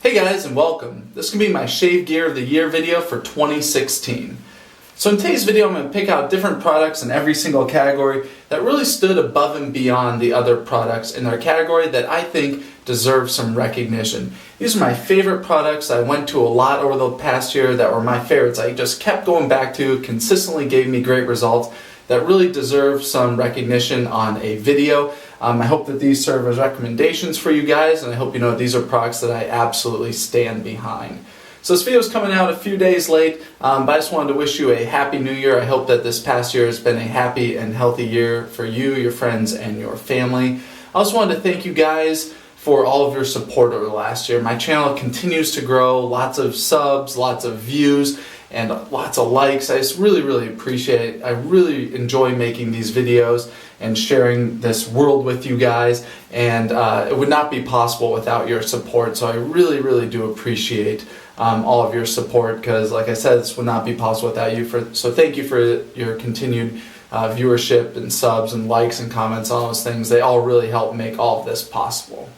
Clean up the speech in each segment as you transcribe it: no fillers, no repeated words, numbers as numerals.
Hey guys, and welcome. This is going to be my Shave Gear of the Year video for 2016. So in today's video I'm going to pick out different products in every single category that really stood above and beyond the other products in their category that I think deserve some recognition. These are my favorite products I went to a lot over the past year that were my favorites. I just kept going back to, consistently gave me great results that really deserve some recognition on a video. I hope that these serve as recommendations for you guys, and I hope you know these are products that I absolutely stand behind. So this video is coming out a few days late, but I just wanted to wish you a happy new year. I hope that this past year has been a happy and healthy year for you, your friends, and your family. I also wanted to thank you guys for all of your support over the last year. My channel continues to grow, lots of subs, lots of views, and lots of likes. I just really appreciate it. I really enjoy making these videos and sharing this world with you guys, and it would not be possible without your support, so I really do appreciate all of your support, because like I said, this would not be possible without you. So thank you for your continued viewership and subs and likes and comments, all those things. They all really help make all of this possible.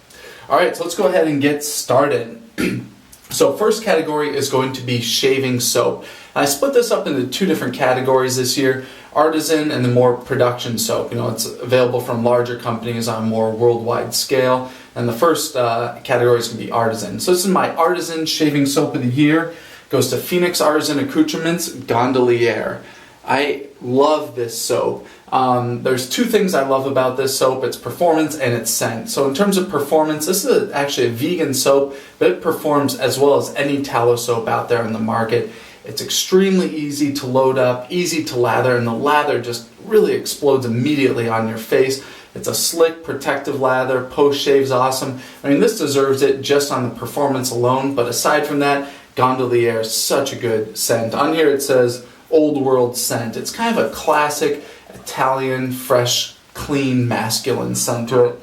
Alright, so let's go ahead and get started. So first category is going to be shaving soap. I split this up into two different categories this year: artisan and the more production soap. You know, it's available from larger companies on a more worldwide scale. And the first category is going to be artisan. So this is my artisan shaving soap of the year. It goes to Phoenix Artisan Accoutrements Gondolier. I love this soap. There's two things I love about this soap: its performance and its scent. So in terms of performance, this is actually a vegan soap, but it performs as well as any tallow soap out there in the market. It's extremely easy to load up, easy to lather, and the lather just really explodes immediately on your face. It's a slick, protective lather. Post-shave's awesome. I mean, this deserves it just on the performance alone, but aside from that, Gondolier is such a good scent. On here it says Old World Scent. It's kind of a classic Italian, fresh, clean, masculine scent to it.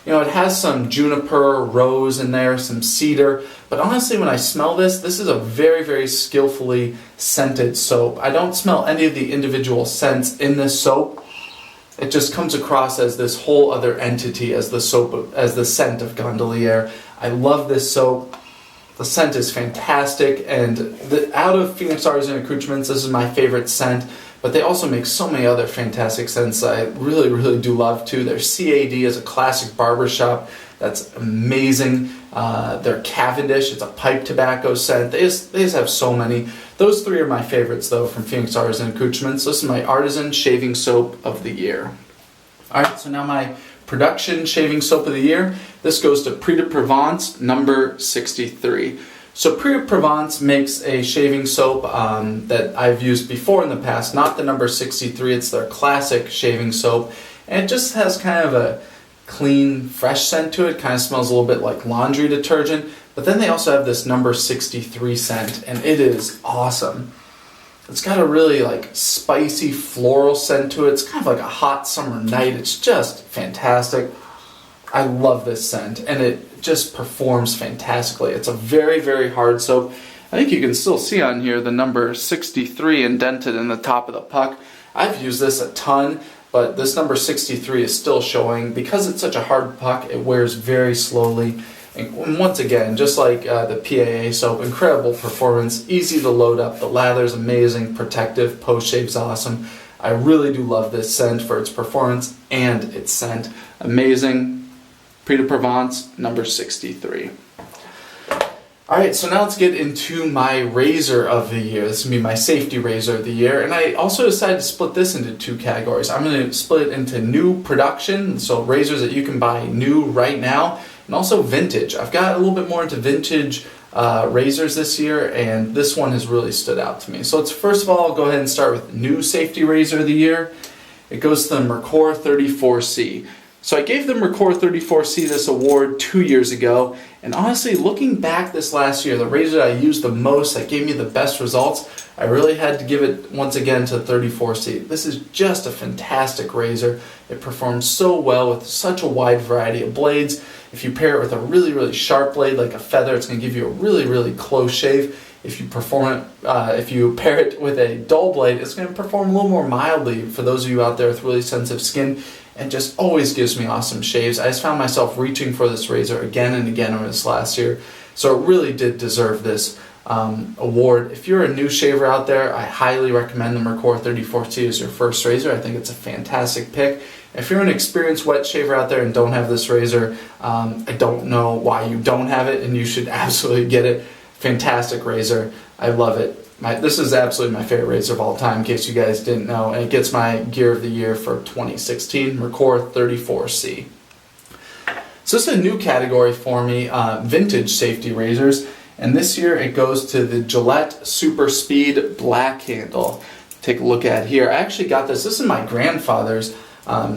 You know, it has some juniper, rose in there, some cedar, but honestly when I smell this is a very skillfully scented soap. I don't smell any of the individual scents in this soap. It just comes across as this whole other entity as the soap, as the scent of Gondolier. I love this soap. The scent is fantastic, and out of Phoenix Artisan Accoutrements, this is my favorite scent, but they also make so many other fantastic scents I really do love too. Their CAD is a classic barbershop that's amazing. Their Cavendish, it's a pipe tobacco scent. They just have so many. Those three are my favorites though from Phoenix Artisan Accoutrements. This is my artisan shaving soap of the year. Alright, so now my production shaving soap of the year. This goes to Prix de Provence number 63. So Prix de Provence makes a shaving soap that I've used before in the past, not the number 63, it's their classic shaving soap. And it just has kind of a clean, fresh scent to it, kind of smells a little bit like laundry detergent. But then they also have this number 63 scent, and it is awesome. It's got a really like spicy floral scent to it. It's kind of like a hot summer night. It's just fantastic. I love this scent, and it just performs fantastically. It's a very hard soap. I think you can still see on here the number 63 indented in the top of the puck. I've used this a ton, but this number 63 is still showing. Because it's such a hard puck, it wears very slowly. And once again, just like the PAA soap, incredible performance, easy to load up. The lather's amazing, protective, post-shave's awesome. I really do love this scent for its performance and its scent. Amazing. Prix de Provence, number 63. Alright, so now let's get into my razor of the year. This is going to be my safety razor of the year. And I also decided to split this into two categories. I'm going to split it into new production, so razors that you can buy new right now, and also vintage. I've got a little bit more into vintage razors this year, and this one has really stood out to me. So let's first of all go ahead and start with new safety razor of the year. It goes to the Merkur 34C. So I gave the Merkur 34C this award 2 years ago, and honestly, looking back this last year, the razor I used the most, that gave me the best results, I really had to give it once again to the 34C. This is just a fantastic razor. It performs so well with such a wide variety of blades. If you pair it with a really sharp blade like a feather, it's going to give you a really close shave. If you pair it with a dull blade, it's going to perform a little more mildly for those of you out there with really sensitive skin. and just always gives me awesome shaves. I just found myself reaching for this razor again and again over this last year. So it really did deserve this award. If you're a new shaver out there, I highly recommend the Merkur 34C as your first razor. I think it's a fantastic pick. If you're an experienced wet shaver out there and don't have this razor, I don't know why you don't have it, and you should absolutely get it. Fantastic razor. I love it. This is absolutely my favorite razor of all time, in case you guys didn't know, and it gets my Gear of the Year for 2016, Merkur 34C. So this is a new category for me, vintage safety razors, and this year it goes to the Gillette Superspeed Black Handle. Take a look at here. I actually got this. This is my grandfather's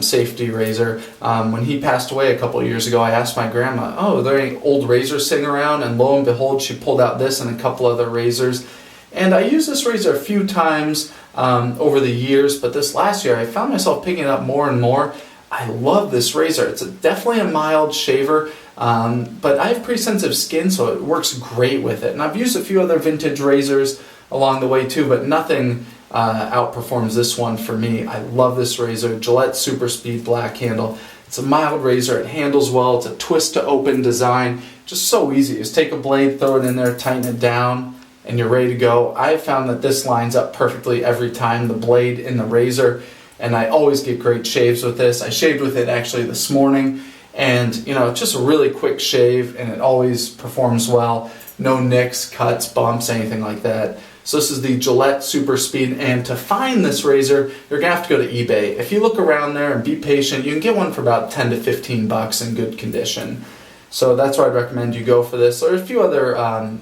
safety razor. When he passed away a couple of years ago, I asked my grandma, oh, are there any old razors sitting around? And lo and behold, she pulled out this and a couple other razors. And I used this razor a few times over the years, but this last year I found myself picking it up more and more. I love this razor. It's definitely a mild shaver, but I have pretty sensitive skin, so it works great with it. And I've used a few other vintage razors along the way too, but nothing outperforms this one for me. I love this razor, Gillette Superspeed Black Handle. It's a mild razor, it handles well, it's a twist to open design, just so easy. Just take a blade, throw it in there, tighten it down, and you're ready to go. I found that this lines up perfectly every time, the blade in the razor, and I always get great shaves with this. I shaved with it actually this morning, and it's just a really quick shave, and it always performs well. No nicks, cuts, bumps, anything like that. So this is the Gillette Superspeed, and to find this razor, you're gonna have to go to eBay. If you look around there and be patient, you can get one for about 10 to 15 bucks in good condition. So that's where I'd recommend you go for this. There are a few other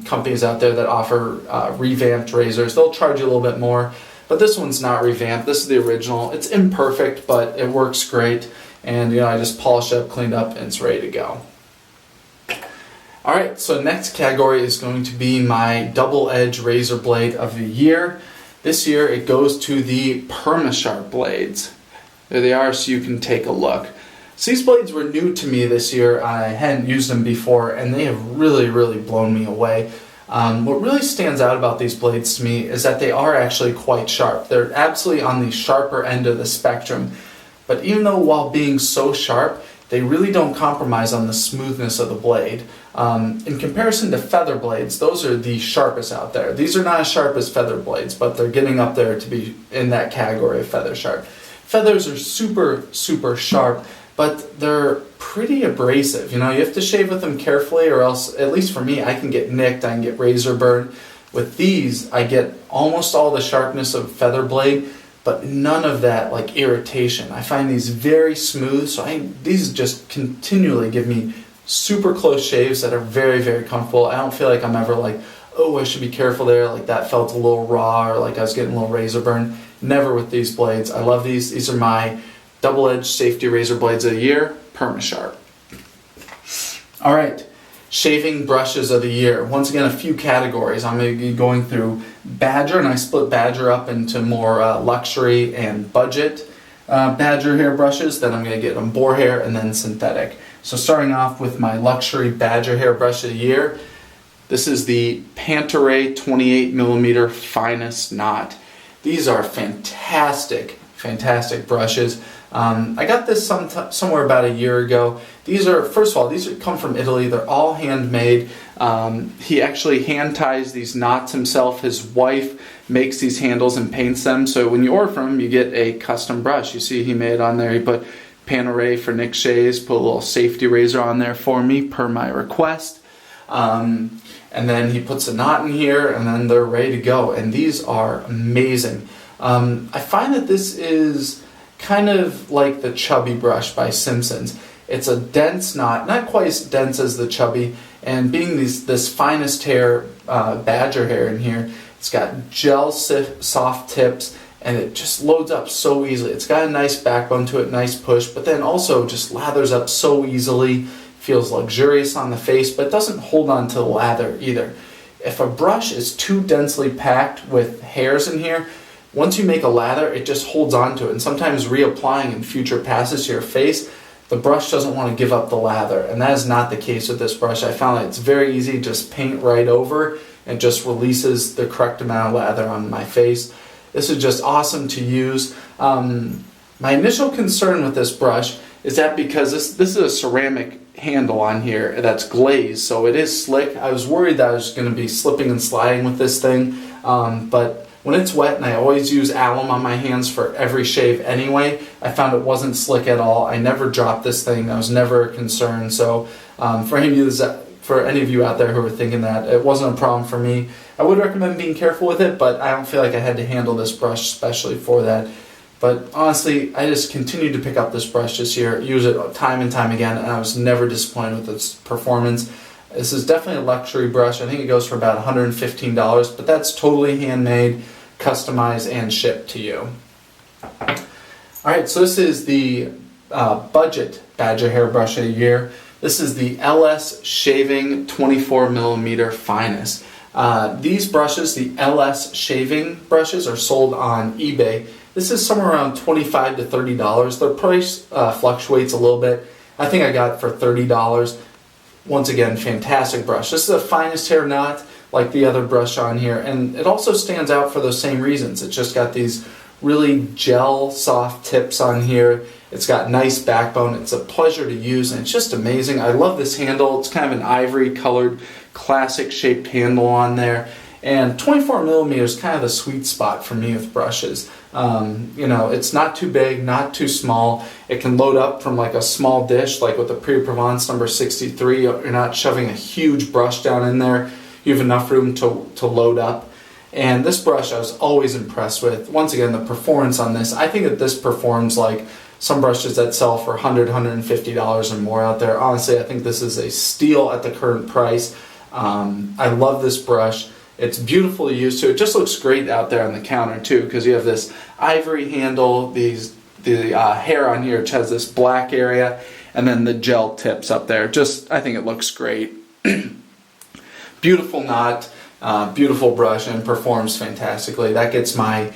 companies out there that offer revamped razors. They'll charge you a little bit more, but this one's not revamped. This is the original. It's imperfect, but it works great. And I just polished it up, cleaned up, and it's ready to go. Alright, so next category is going to be my double edge razor blade of the year. This year it goes to the PermaSharp blades. There they are, so you can take a look. So these blades were new to me this year. I hadn't used them before, and they have really, really blown me away. What really stands out about these blades to me is that they are actually quite sharp. They're absolutely on the sharper end of the spectrum. But even though while being so sharp, they really don't compromise on the smoothness of the blade. In comparison to feather blades, those are the sharpest out there. These are not as sharp as feather blades, but they're getting up there to be in that category of feather sharp. Feathers are super, super sharp, but they're pretty abrasive. You have to shave with them carefully, or else, at least for me, I can get nicked, I can get razor burn. With these, I get almost all the sharpness of feather blade, but none of that irritation. I find these very smooth, so these just continually give me super close shaves that are very, very comfortable. I don't feel like I'm ever oh, I should be careful there, that felt a little raw, or I was getting a little razor burn. Never with these blades. I love these. These are my double-edged safety razor blades of the year, PermaSharp. Alright, shaving brushes of the year. Once again, a few categories. I'm going to be going through Badger, and I split Badger up into more luxury and budget Badger hair brushes. Then I'm going to get them Boar hair and then synthetic. So starting off with my luxury Badger hair brush of the year, this is the Pantaray 28mm Finest Knot. These are fantastic, fantastic brushes. I got this somewhere about a year ago. These are, first of all, these come from Italy. They're all handmade. He actually hand ties these knots himself. His wife makes these handles and paints them. So when you order from him, you get a custom brush. You see he made on there. He put Pantaray for Nick Shays, put a little safety razor on there for me per my request. And then he puts a knot in here, and then they're ready to go. And these are amazing. I find that this is kind of like the Chubby brush by Simpsons. It's a dense knot, not quite as dense as the Chubby, and being this finest hair, Badger hair in here, it's got gel soft tips, and it just loads up so easily. It's got a nice backbone to it, nice push, but then also just lathers up so easily, feels luxurious on the face, but doesn't hold on to the lather either. If a brush is too densely packed with hairs in here, once you make a lather, it just holds on to it, and sometimes reapplying in future passes to your face, the brush doesn't want to give up the lather, and that is not the case with this brush. I found that it's very easy, just paint right over, and just releases the correct amount of lather on my face. This is just awesome to use. My initial concern with this brush is that because this is a ceramic handle on here that's glazed, so it is slick. I was worried that I was going to be slipping and sliding with this thing, but when it's wet, and I always use alum on my hands for every shave anyway, I found it wasn't slick at all. I never dropped this thing. That was never a concern. So for any of you out there who are thinking that, it wasn't a problem for me. I would recommend being careful with it, but I don't feel like I had to handle this brush especially for that. But honestly, I just continued to pick up this brush this year, use it time and time again, and I was never disappointed with its performance. This is definitely a luxury brush. I think it goes for about $115, but that's totally handmade, customized, and shipped to you. Alright, so this is the budget Badger hair brush of the year. This is the LS Shaving 24mm Finest. These brushes, the LS Shaving brushes, are sold on eBay. This is somewhere around $25 to $30. The price fluctuates a little bit. I think I got it for $30. Once again, fantastic brush. This is a finest hair knot like the other brush on here, and it also stands out for those same reasons. It's just got these really gel soft tips on here. It's got nice backbone. It's a pleasure to use, and it's just amazing. I love this handle. It's kind of an ivory colored classic shaped handle on there, and 24mm is kind of the sweet spot for me with brushes. You know, it's not too big, not too small. It can load up from like a small dish, like with the Provence number 63. You're not shoving a huge brush down in there. You have enough room to load up. And this brush I was always impressed with. Once again, the performance on this, I think that this performs like some brushes that sell for $100, $150 or more out there. Honestly, I think this is a steal at the current price. I love this brush. It's beautiful to use too. It just looks great out there on the counter too, because you have this ivory handle, the hair on here which has this black area, and then the gel tips up there. Just, I think it looks great. Beautiful knot, beautiful brush, and performs fantastically. That gets my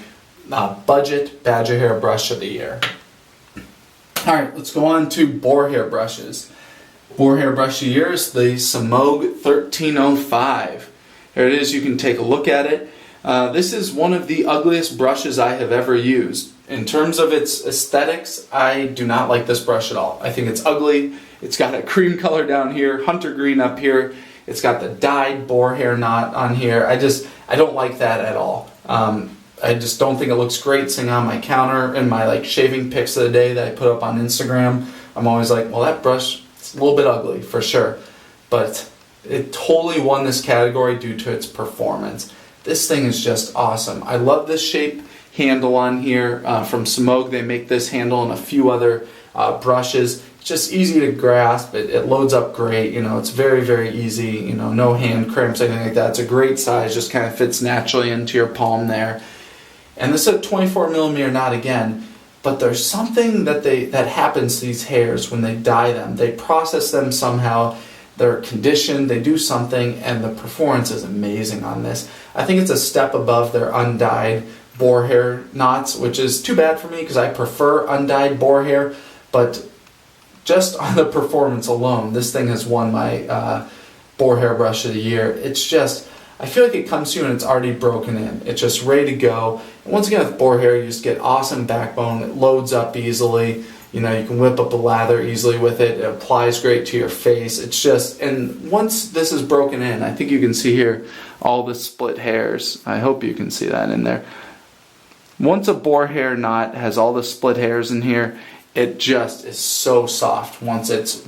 budget Badger hair brush of the year. Alright, let's go on to boar hair brushes. Boar hair brush of the year is the Samog 1305. Here it is, you can take a look at it. This is one of the ugliest brushes I have ever used. In terms of its aesthetics, I do not like this brush at all. I think it's ugly. It's got a cream color down here, hunter green up here. It's got the dyed boar hair knot on here. I don't like that at all. I just don't think it looks great sitting on my counter in my like shaving pics of the day that I put up on Instagram. I'm always like, well, that brush is a little bit ugly for sure. But it totally won this category due to its performance. This thing is just awesome. I love this shape handle on here from Samog. They make this handle and a few other brushes. It's just easy to grasp. It loads up great. You know, it's very, very easy. You know, no hand cramps, anything like that. It's a great size. Just kind of fits naturally into your palm there. And this is a 24mm knot again. But there's something that happens to these hairs when they dye them. They process them somehow. They're conditioned, they do something, and the performance is amazing on this. I think it's a step above their undyed boar hair knots, which is too bad for me because I prefer undyed boar hair, but just on the performance alone, this thing has won my boar hair brush of the year. It's just, I feel like it comes to you and it's already broken in. It's just ready to go. And once again, with boar hair, you just get awesome backbone. It loads up easily. You know, you can whip up a lather easily with it. It applies great to your face. It's just, and once this is broken in, I think you can see here all the split hairs. I hope you can see that in there. Once a boar hair knot has all the split hairs in here, it just is so soft once it's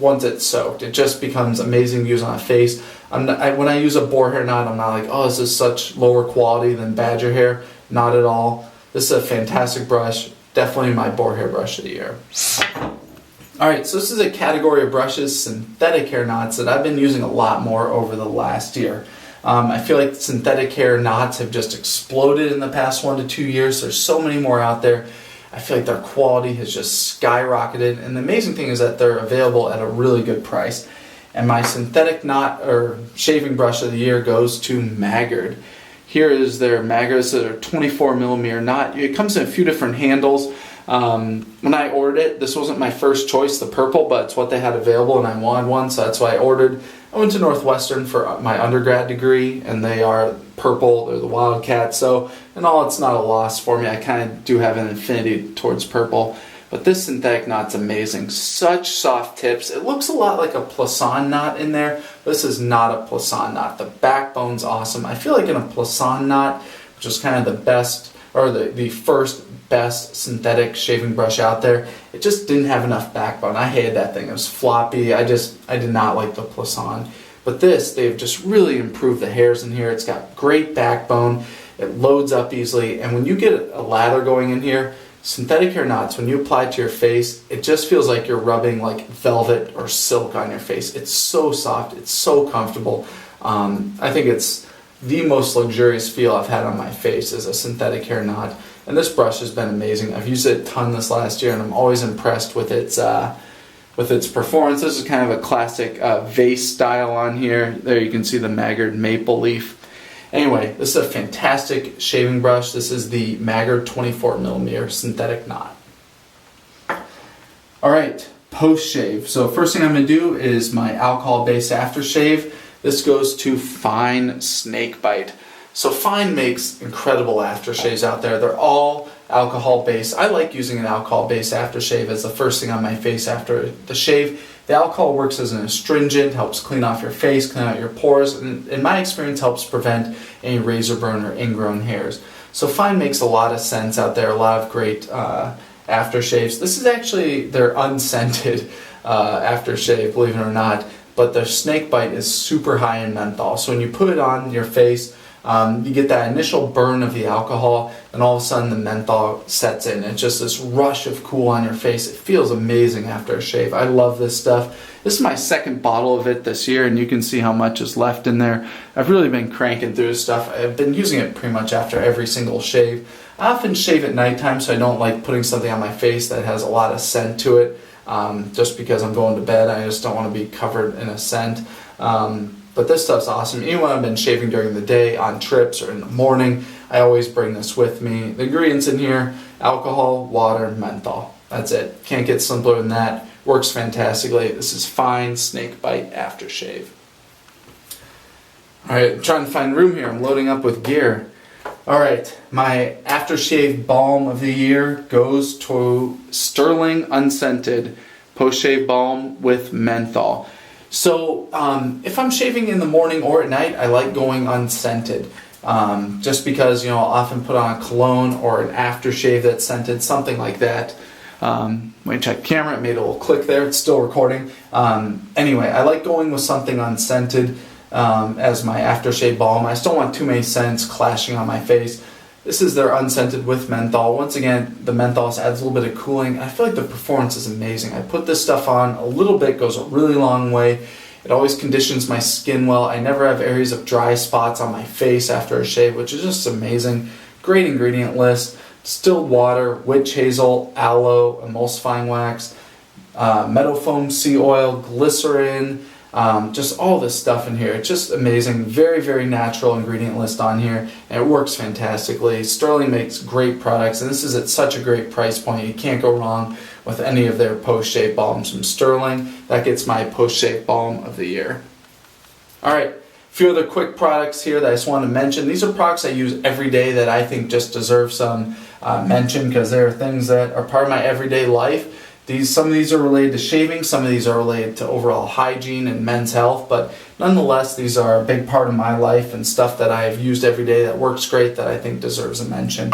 soaked. It just becomes amazing to use on a face. When I use a boar hair knot, I'm not like, oh, this is such lower quality than Badger hair. Not at all. This is a fantastic brush. Definitely my boar hair brush of the year. Alright, so this is a category of brushes, synthetic hair knots, that I've been using a lot more over the last year. I feel like synthetic hair knots have just exploded in the past 1 to 2 years. There's so many more out there. I feel like their quality has just skyrocketed, and the amazing thing is that they're available at a really good price. And my synthetic knot or shaving brush of the year goes to Maggard. Here is their Maggard, so their 24mm knot. It comes in a few different handles. When I ordered it, this wasn't my first choice, the purple, but it's what they had available and I wanted one, so that's why I ordered. I went to Northwestern for my undergrad degree, and they are purple, they're the Wildcat, so in all, it's not a loss for me. I kind of do have an affinity towards purple. But this synthetic knot's amazing. Such soft tips. It looks a lot like a Plisson knot in there. This is not a Plisson knot. The backbone's awesome. I feel like in a Plisson knot, which is kind of the best, or the first best synthetic shaving brush out there, it just didn't have enough backbone. I hated that thing. It was floppy. I did not like the Plisson. But this, they've just really improved the hairs in here. It's got great backbone. It loads up easily. And when you get a lather going in here, synthetic hair knots, when you apply it to your face, it just feels like you're rubbing like velvet or silk on your face. It's so soft. It's so comfortable. I think it's the most luxurious feel I've had on my face is a synthetic hair knot. And this brush has been amazing. I've used it a ton this last year, and I'm always impressed with its performance. This is kind of a classic vase style on here. There you can see the Maggard maple leaf. Anyway, this is a fantastic shaving brush. This is the Maggard 24mm synthetic knot. Alright, post shave. So first thing I'm going to do is my alcohol-based aftershave. This goes to Fine Snakebite. So Fine makes incredible aftershaves out there. They're all alcohol-based. I like using an alcohol-based aftershave as the first thing on my face after the shave. The alcohol works as an astringent, helps clean off your face, clean out your pores, and in my experience helps prevent any razor burn or ingrown hairs. So Fine makes a lot of sense out there, a lot of great aftershaves. This is actually their unscented aftershave, believe it or not, but their Snakebite is super high in menthol. So when you put it on your face, you get that initial burn of the alcohol, and all of a sudden the menthol sets in. It's just this rush of cool on your face. It feels amazing after a shave. I love this stuff. This is my second bottle of it this year, and you can see how much is left in there. I've really been cranking through this stuff. I've been using it pretty much after every single shave. I often shave at nighttime, so I don't like putting something on my face that has a lot of scent to it. Just because I'm going to bed, I just don't want to be covered in a scent. But this stuff's awesome. Even when I've been shaving during the day, on trips, or in the morning, I always bring this with me. The ingredients in here, alcohol, water, menthol. That's it. Can't get simpler than that. Works fantastically. This is Fine Snakebite Aftershave. Alright, I'm trying to find room here. I'm loading up with gear. Alright, my Aftershave Balm of the year goes to Sterling Unscented Post-Shave Balm with Menthol. So if I'm shaving in the morning or at night, I like going unscented. Just because, I'll often put on a cologne or an aftershave that's scented, something like that. Let me check the camera. It made a little click there. It's still recording. Anyway, I like going with something unscented as my aftershave balm. I just don't want too many scents clashing on my face. This is their unscented with menthol. Once again, the menthol adds a little bit of cooling. I feel like the performance is amazing. I put this stuff on a little bit, goes a really long way. It always conditions my skin well. I never have areas of dry spots on my face after a shave, which is just amazing. Great ingredient list. Distilled water, witch hazel, aloe, emulsifying wax, meadow foam sea oil, glycerin, just all this stuff in here. It's just amazing. Very, very natural ingredient list on here, and it works fantastically. Sterling makes great products, and this is at such a great price point. You can't go wrong with any of their post-shave balms from Sterling. That gets my post-shave balm of the year. Alright, a few other quick products here that I just want to mention. These are products I use every day that I think just deserve some mention, because they're things that are part of my everyday life. Some of these are related to shaving, some of these are related to overall hygiene and men's health, but nonetheless, these are a big part of my life and stuff that I've used every day that works great, that I think deserves a mention.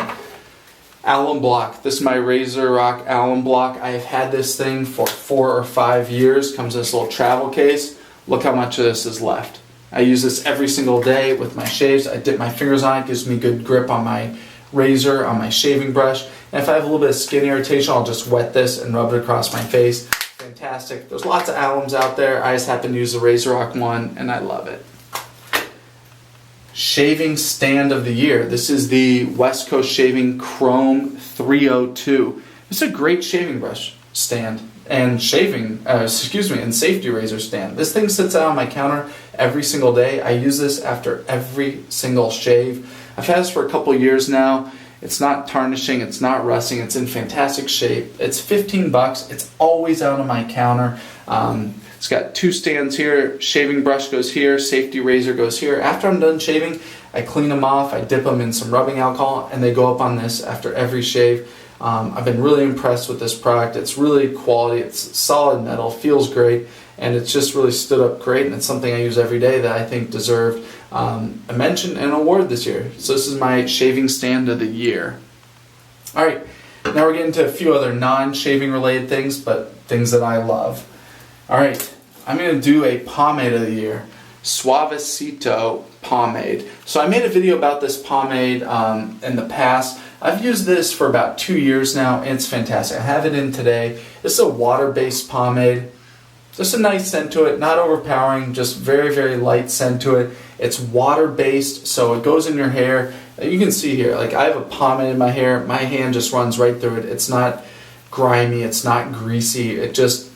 Alum Block. This is my Razor Rock Alum Block. I've had this thing for 4 or 5 years. Comes in this little travel case. Look how much of this is left. I use this every single day with my shaves. I dip my fingers on it. Gives me good grip on my razor, on my shaving brush. And if I have a little bit of skin irritation, I'll just wet this and rub it across my face. Fantastic. There's lots of alums out there. I just happen to use the Razor Rock one, and I love it. Shaving stand of the year. This is the West Coast Shaving Chrome 302. It's a great shaving brush stand and and safety razor stand. This thing sits out on my counter every single day. I use this after every single shave. I've had this for a couple years now. It's not tarnishing, it's not rusting, it's in fantastic shape. It's $15. It's always out on my counter. It's got 2 stands here. Shaving brush goes here, safety razor goes here. After I'm done shaving, I clean them off, I dip them in some rubbing alcohol, and they go up on this after every shave. I've been really impressed with this product. It's really quality, it's solid metal, feels great, and it's just really stood up great, and it's something I use every day that I think deserved a mention and award this year. So this is my shaving stand of the year. Alright, now we're getting to a few other non-shaving related things, but things that I love. Alright, I'm going to do a pomade of the year. Suavecito pomade. So I made a video about this pomade in the past. I've used this for about 2 years now, and it's fantastic. I have it in today. This is a water-based pomade. Just a nice scent to it, not overpowering, just very, very light scent to it. It's water-based, so it goes in your hair. You can see here, like I have a pomade in my hair. My hand just runs right through it. It's not grimy, it's not greasy. It just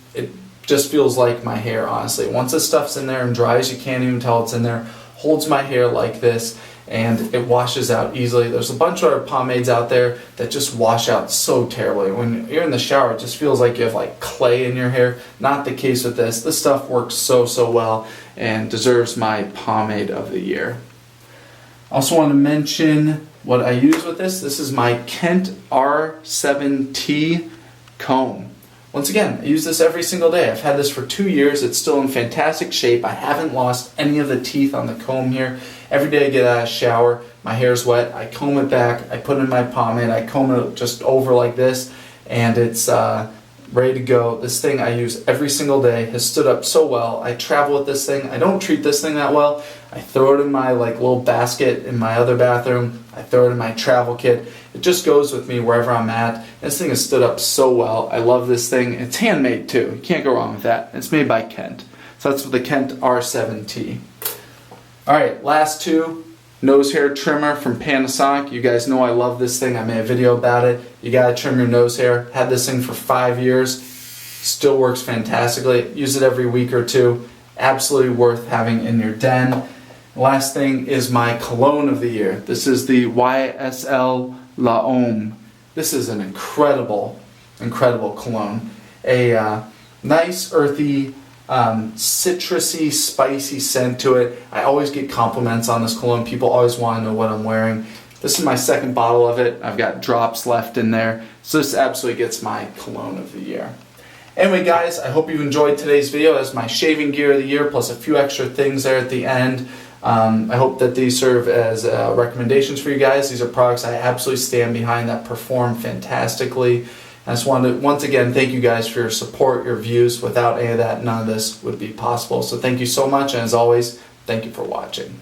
feels like my hair, honestly. Once this stuff's in there and dries, you can't even tell it's in there. Holds my hair like this, and it washes out easily. There's a bunch of other pomades out there that just wash out so terribly. When you're in the shower, it just feels like you have like clay in your hair. Not the case with this. This stuff works so well and deserves my pomade of the year. I also want to mention what I use with this. This is my Kent R7t Comb. Once again, I use this every single day. I've had this for 2 years. It's still in fantastic shape. I haven't lost any of the teeth on the comb here. Every day I get out of the shower, my hair's wet, I comb it back, I put in my pomade, I comb it just over like this, and it's ready to go. This thing I use every single day, has stood up so well. I travel with this thing. I don't treat this thing that well. I throw it in my like little basket in my other bathroom. I throw it in my travel kit. It just goes with me wherever I'm at. This thing has stood up so well. I love this thing. It's handmade too. You can't go wrong with that. It's made by Kent. So that's the Kent R7t. Alright, last two. Nose hair trimmer from Panasonic. You guys know I love this thing. I made a video about it. You gotta trim your nose hair. Had this thing for 5 years. Still works fantastically. Use it every week or two. Absolutely worth having in your den. Last thing is my cologne of the year. This is the YSL La Homme. This is an incredible cologne. A nice, earthy, citrusy, spicy scent to it. I always get compliments on this cologne. People always want to know what I'm wearing. This is my second bottle of it. I've got drops left in there. So this absolutely gets my cologne of the year. Anyway guys, I hope you enjoyed today's video. That's my shaving gear of the year plus a few extra things there at the end. I hope that these serve as recommendations for you guys. These are products I absolutely stand behind that perform fantastically. I just wanted to once again thank you guys for your support, your views. Without any of that, none of this would be possible. So thank you so much, and as always, thank you for watching.